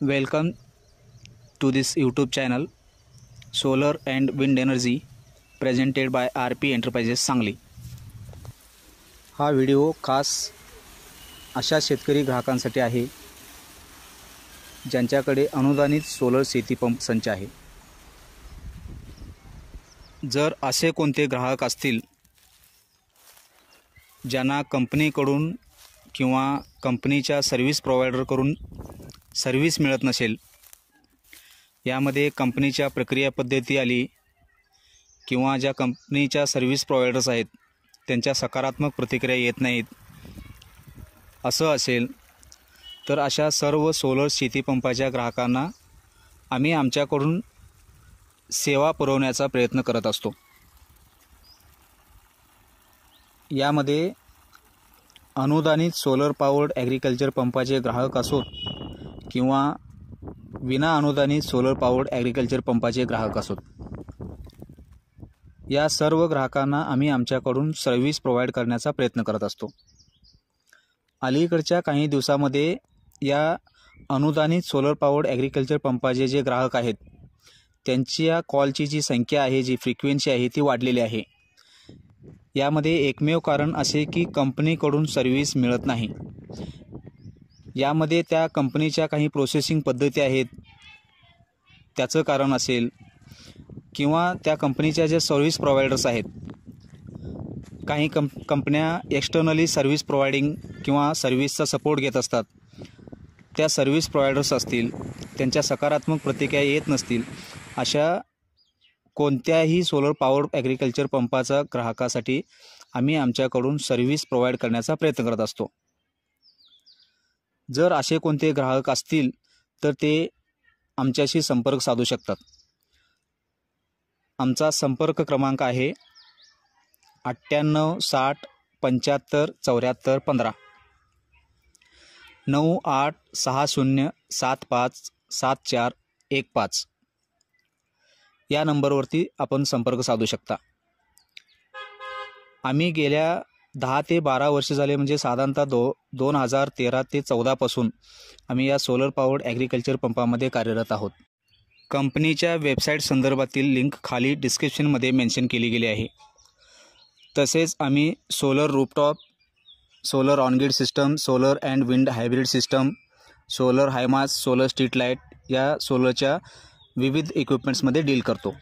Welcome to this YouTube channel Solar and Wind Energy presented by RP Enterprises Sangli. हा video खास अशा शेतकरी ग्राहकांसाठी आहे ज्यांच्याकडे अनुदानित सोलर शेती पंप संच आहे। जर असे कोणते ग्राहक असतील ज्यांना कंपनीकडून किंवा कंपनीच्या सर्व्हिस प्रोव्हायडरकडून सर्व्हिस मिळत नसेल, यामध्ये कंपनीच्या प्रक्रिया पद्धती आली किंवा ज्या कंपनीच्या सर्व्हिस प्रोव्हायडर्स आहेत त्यांच्या सकारात्मक प्रतिक्रिया येत नाहीत, असं असेल तर अशा सर्व सोलर शेती पंपाच्या ग्राहकांना आम्ही आमच्याकडून सेवा पुरवण्याचा प्रयत्न करत असतो। यामध्ये अनुदानित सोलर पॉवर्ड ॲग्रिकल्चर पंपाचे ग्राहक असोत किंवा विना अनुदानित सोलर पॉवर्ड ॲग्रिकल्चर पंपाचे ग्राहक असोत, या सर्व ग्राहकांना आम्ही आमच्याकडून सर्व्हिस प्रोव्हाइड करण्याचा प्रयत्न करत असतो। अलीकडच्या काही दिवसामध्ये या अनुदानित सोलर पॉवर्ड ॲग्रिकल्चर पंपाचे जे ग्राहक आहेत त्यांची या कॉलची जी संख्या आहे, जी फ्रिक्वेन्सी आहे ती वाढलेली आहे। यामध्ये एकमेव कारण असे की कंपनीकडून सर्व्हिस मिळत नाही। यामध्ये त्या कंपनीच्या काही प्रोसेसिंग पद्धती आहेत त्याचं कारण असेल किंवा त्या कंपनीच्या ज्या सर्व्हिस प्रोव्हायडर्स आहेत, काही कंपन्या एक्सटर्नली सर्व्हिस प्रोव्हायडिंग किंवा सर्व्हिसचा सपोर्ट घेत असतात, त्या सर्व्हिस प्रोव्हायडर्स असतील त्यांच्या सकारात्मक प्रतिक्रिया येत नसतील, अशा कोणत्याही सोलर पॉवर्ड ॲग्रिकल्चर पंपाचा ग्राहकासाठी आम्ही आमच्याकडून सर्व्हिस प्रोव्हाइड करण्याचा प्रयत्न करत असतो। जर असे कोणते ग्राहक असतील तर ते आमच्याशी संपर्क साधू शकतात। आमचा संपर्क क्रमांक आहे 98 60 75 74 15 98 60 75 74 15। या नंबरवरती आपण संपर्क साधू शकता। आम्ही गेल्या 10 ते 12 वर्ष झाले, म्हणजे साधारणतः 2013 ते 14 पासून आम्ही या सोलर पॉवर्ड ॲग्रिकल्चर पंपामध्ये कार्यरत आहोत। कंपनीच्या वेबसाईट संदर्भातील लिंक खाली डिस्क्रिप्शनमध्ये मेन्शन केली गेली आहे। तसेच आम्ही solar rooftop, solar on grid system, solar and wind hybrid system, solar high mast, solar street light या सोलरच्या विविध इक्विपमेंट्समध्ये डील करतो।